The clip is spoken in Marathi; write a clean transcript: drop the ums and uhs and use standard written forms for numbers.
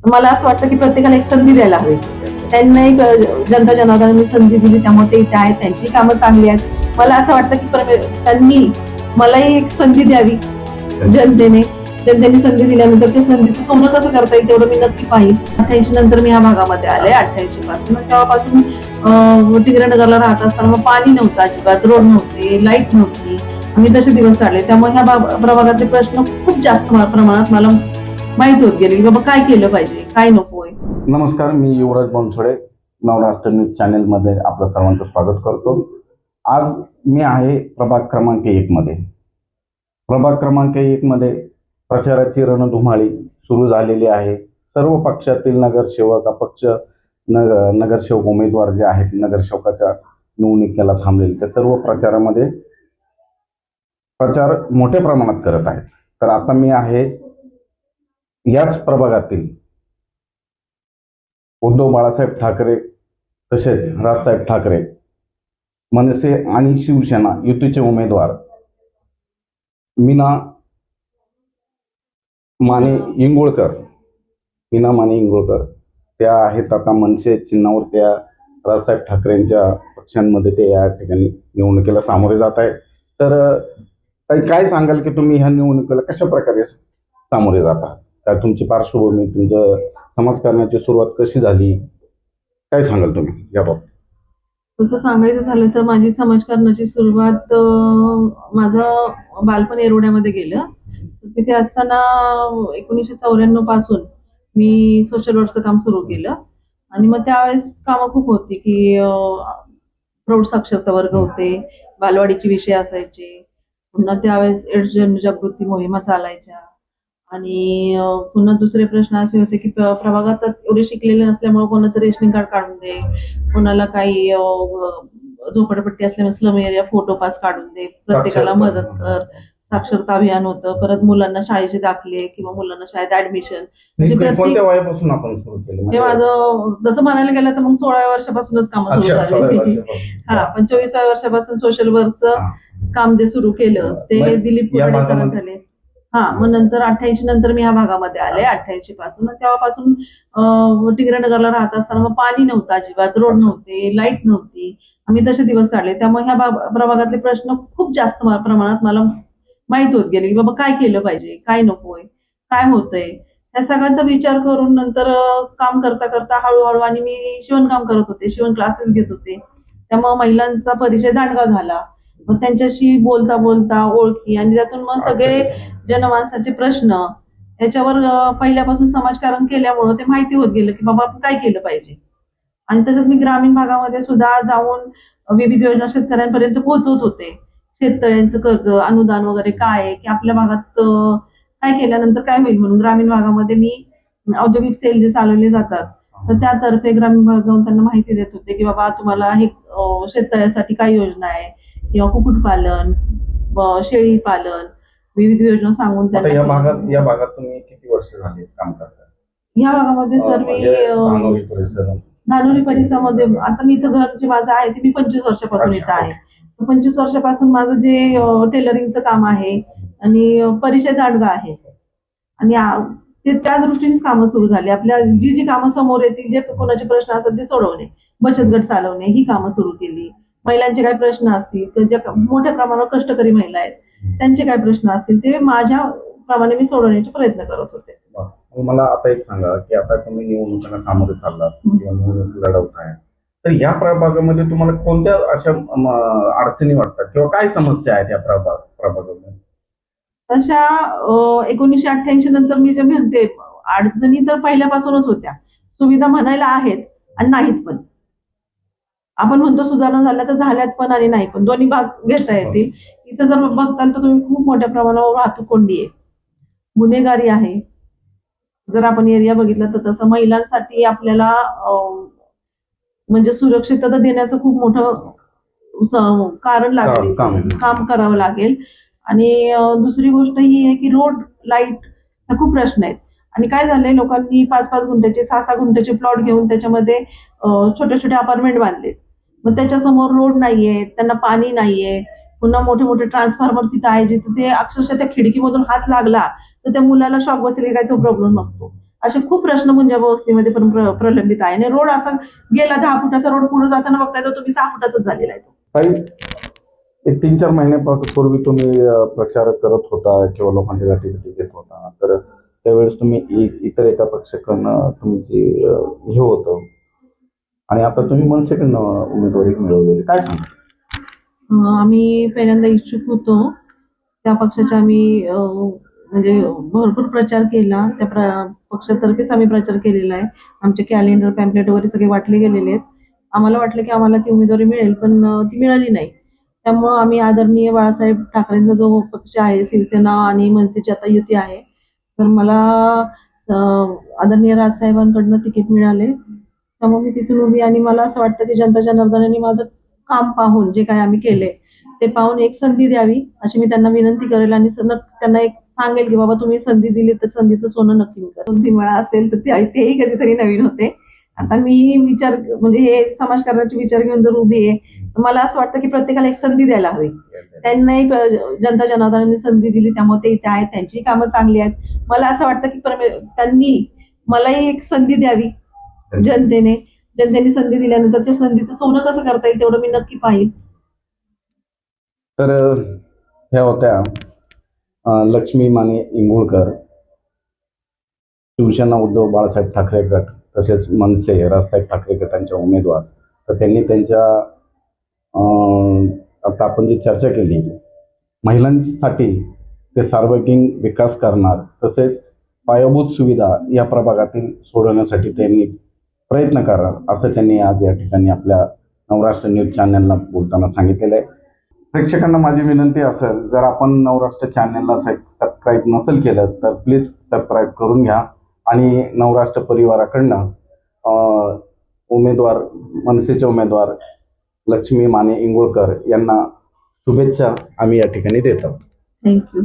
मला असं वाटतं की प्रत्येकाला एक संधी द्यायला हवी. त्यांना एक जनता जनार्दनाने संधी दिली, त्यामुळे ते इथे आहेत, त्यांची कामं चांगली आहेत. मला असं वाटतं की त्यांनी मलाही एक संधी द्यावी जनतेने. जनतेने संधी दिल्यानंतर त्या संधीचं सोनं कसं करता येईल तेवढं मी नक्की पाहिजे. 88 नंतर मी ह्या भागामध्ये आले. 88 पासून तेव्हापासून टिगरेनगरला राहत असताना मग पाणी नव्हतं अजिबात, रोड नव्हते, लाईट नव्हती. आम्ही तसे दिवस काढले. त्यामुळे ह्या प्रभागातले प्रश्न खूप जास्त प्रमाणात मला माहित होत गेले की बाबा काय केलं पाहिजे, काय नकोय. नमस्कार, मी युवराज बनसोडे, नवराष्ट्र न्यूज चॅनलमध्ये आपलं सर्वांचं स्वागत करतो. आज मी आहे प्रभाग क्रमांक 1 मध्ये. प्रभाग क्रमांक 1 मध्ये प्रचाराची रणधुमाळी सुरू झालेली आहे. सर्व पक्षातील नगरसेवक, अपक्ष नगरसेवक उमेदवार जे आहेत, नगरसेवकाच्या निवडणुकीला थांबलेले, ते सर्व प्रचारामध्ये प्रचार मोठ्या प्रमाणात करत आहेत. तर आता मी आहे याच प्रभागातील उद्धव बाळासाहेब ठाकरे तसेच राजसाहेब ठाकरे, मनसे आणि शिवसेना युतीचे उमेदवार मीना माने इंगोळकर त्या आहेत. आता मनसे चिन्हावर त्या राजसाहेब ठाकरेंच्या पक्षांमध्ये ते या ठिकाणी निवडणुकीला सामोरे जात आहे. तर काय सांगाल की तुम्ही ह्या निवडणुकीला कशा प्रकारे सामोरे जाता? काय तुमची पार्श्वभूमी, तुमचं समाजकारणाची सुरुवात कशी झाली, काय सांगाल तुम्ही याबाबत? तसं सांगायचं झालं तर माझी समाजकारणाची सुरुवात माझं बालपण येरवड्यामध्ये गेलं. तिथे असताना 1994 पासून मी सोशल वर्कचं काम सुरू केलं. आणि मग त्यावेळेस कामं खूप होती की प्रौढ साक्षरता वर्ग होते, बालवाडीचे विषय असायचे, पुन्हा त्यावेळेस एड्स जनजागृती मोहिमा चालायच्या. आणि पुन्हा दुसरे प्रश्न असे होते की प्रभागात एवढे शिकलेले नसल्यामुळे कोणाचं रेशनिंग कार्ड काढून दे, कोणाला काही झोपडपट्टी असल्यामुळे स्लम एरिया फोटो पास काढून दे, प्रत्येकाला मदत कर. साक्षरता अभियान होतं. परत मुलांना शाळेचे दाखले किंवा मुलांना शाळेत ऍडमिशन. कोणत्या वयापासून आपण सुरू केलं? हे माझं जसं म्हणायला गेलं तर मग 16व्या वर्षापासूनच काम सुरू झाले. हा, पण 24व्या वर्षापासून सोशल वर्कचं काम जे सुरू केलं ते दिलीप कुराडे सरांनी झाले. हा, मग नंतर 88 नंतर मी ह्या भागामध्ये आले. 88 पासून तेव्हापासून टिगरेनगरला राहत असताना मग पाणी नव्हतं अजिबात, रोड नव्हते, लाईट नव्हती. आम्ही तसे दिवस काढले. त्यामुळे ह्या प्रभागातले प्रश्न खूप जास्त प्रमाणात मला माहित होत गेले की बाबा काय केलं पाहिजे, काय नकोय, काय होतंय. या सगळ्यांचा विचार करून नंतर काम करता करता हळूहळू, आणि मी शिवणकाम करत होते, शिवण क्लासेस घेत होते. त्यामुळे महिलांचा परिचय दांडगा झाला. मग त्यांच्याशी बोलता बोलता ओळखी, आणि त्यातून मग सगळे जनमानसाचे प्रश्न याच्यावर पहिल्यापासून समाजकारण केल्यामुळं ते माहिती होत गेलं की बाबा आपण काय केलं पाहिजे. आणि तसंच मी ग्रामीण भागामध्ये सुद्धा जाऊन विविध योजना शेतकऱ्यांपर्यंत पोहोचवत होते. शेतकऱ्यांचं कर्ज, अनुदान वगैरे काय आहे, की आपल्या भागात काय केल्यानंतर काय होईल म्हणून ग्रामीण भागामध्ये मी औद्योगिक सेल जे चालवले जातात तर त्यातर्फे ग्रामीण भागात जाऊन त्यांना माहिती देत होते की बाबा तुम्हाला हे शेतकऱ्यासाठी काय योजना आहे, किंवा कुक्कुटपालन, शेळी पालन, विविध योजना सांगून या भागात तुम्ही किती वर्ष झाली काम करता? या भागामध्ये सर मी धानोरी परिसरामध्ये, आता मी इथं घर जे माझं आहे ते मी 25 वर्षापासून इथं आहे. 25 वर्षापासून माझं जे टेलरिंगचं काम आहे आणि परिचय दांडगा आहे. आणि ते त्या दृष्टीनेच कामं सुरू झाली. आपल्या जी कामं समोर येतील, जे कोणाचे प्रश्न असतात ते सोडवणे, बचत गट चालवणे, ही कामं सुरू केली. महिलांचे काय प्रश्न असतील, तर ज्या मोठ्या प्रमाणावर कष्टकरी महिला आहेत त्यांचे काय प्रश्न असतील ते माझ्या प्रमाणे मी सोडवण्याचे प्रयत्न करत होते. मला आता एक सांगा की आता तुम्ही निवडणुकांना सामोरे चाललात किंवा निवडणूक लढवताय, तर या प्रभागामध्ये तुम्हाला कोणत्या अशा अडचणी वाटतात किंवा काय समस्या आहेत या प्रभागामध्ये? तशा 1988 नंतर मी जे म्हणते अडचणी तर पहिल्यापासूनच होत्या. सुविधा म्हणायला आहेत आणि नाहीत पण. आपण म्हणतो सुधारणा झाल्या तर झाल्यात पण आणि नाही पण, दोन्ही भाग घेता येतील. इथं जर बघताल तर तुम्ही खूप मोठ्या प्रमाणावर वाहतूक कोंडी आहे, गुन्हेगारी आहे. जर आपण एरिया बघितला तर तसं महिलांसाठी आपल्याला म्हणजे सुरक्षितता देण्याचं खूप मोठं कारण लागेल, काम करावं लागेल. आणि दुसरी गोष्ट ही आहे की रोड, लाईट हा खूप प्रश्न आहेत. आणि काय झालंय, लोकांनी 5-5 गुंठ्याचे 6-6 गुंठ्याचे प्लॉट घेऊन त्याच्यामध्ये छोटे छोटे अपार्टमेंट बांधले. मग त्याच्यासमोर रोड नाहीये, त्यांना पाणी नाहीये, पुन्हा मोठे मोठे ट्रान्सफॉर्मर तिथं आहे जिथे ते अक्षरशः त्या खिडकीमधून हात लागला तर त्या मुलाला शॉक बसेल काय तो प्रॉब्लेम नसतो. असे खूप प्रश्न मुंजाबा वस्तीमध्ये पण प्रलंबित आहे. आणि रोड असा गेला 10 फुटाचा रोड पुढे जाताना बघताय तर तुम्ही 6 फुटाचाच झालेला आहे तो. ताई, एक 3-4 महिन्यापूर्वी तुम्ही प्रचार करत होता किंवा लोकांच्या गाठीभेटी घेत होता, तर त्यावेळेस तुम्ही इतर एका पक्षाकडनं तुमची हे होतं आणि आता तुम्ही मनसेकडनं उमेदवारी मिळवलेली, काय सांगा? आम्ही पहिल्यांदा इच्छुक होतो त्या पक्षाचा. आम्ही म्हणजे भरपूर प्रचार केला. त्या पक्षातर्फेच आम्ही प्रचार केलेला आहे. आमचे कॅलेंडर पॅम्पलेट वगैरे सगळे वाटले गेलेले आहेत. आम्हाला वाटलं की आम्हाला ती उमेदवारी मिळेल, पण ती मिळाली नाही. त्यामुळं आम्ही आदरणीय बाळासाहेब ठाकरेंचा जो पक्ष आहे, शिवसेना आणि मनसेची आता युती आहे, तर मला आदरणीय राजसाहेबांकडनं तिकीट मिळाले. त्यामुळे मी तिथून उभी आणि मला असं वाटतं की जनता जनार्दनाने माझं काम पाहून, जे काय आम्ही केले ते पाहून एक संधी द्यावी अशी मी त्यांना विनंती करेल. आणि त्यांना एक सांगेल की बाबा तुम्ही संधी दिली तर संधीचं सोनं नक्की करा. संधी मिळा असेल तर तेही कधीतरी नवीन होते. आता मी विचार म्हणजे हे समाजकारणाचे विचार घेऊन जर उभी आहे, तर मला असं वाटतं की प्रत्येकाला एक संधी द्यायला हवी. त्यांनाही जनता जनार्दनाने संधी दिली, त्यामुळे ते इथे आहेत, त्यांची कामं चांगली आहेत. मला असं वाटतं की त्यांनी मलाही एक संधी द्यावी. जनतेने संधी दिल्यानंतर त्या संधीचं सोनं कसं करता येईल तेवढं मी नक्की पाहिल. तर ह्या होत्या लक्ष्मी माने इंगोळकर, शिवसेना उद्धव बाळासाहेब ठाकरे गट, तसेच मनसे राजसाहेब ठाकरे गटांच्या उमेदवार. तर त्यांनी त्यांच्या आता आपण जी चर्चा केली, महिलांसाठी ते सार्वजनिक विकास करणार, तसेच पायाभूत सुविधा या प्रभागातील सोडवण्यासाठी त्यांनी प्रयत्न करणार, असं त्यांनी आज या ठिकाणी आपल्या नवराष्ट्र न्यूज चॅनलला बोलताना सांगितलेलं आहे. प्रेक्षकांना माझी विनंती असेल, जर आपण नवराष्ट्र चॅनलला सबस्क्राईब नसेल केलं तर प्लीज सबस्क्राईब करून घ्या आणि नवराष्ट्र परिवाराकडनं उमेदवार मनसेचे उमेदवार लक्ष्मी माने इंगोळकर यांना शुभेच्छा आम्ही या ठिकाणी देत आहोत. थँक्यू.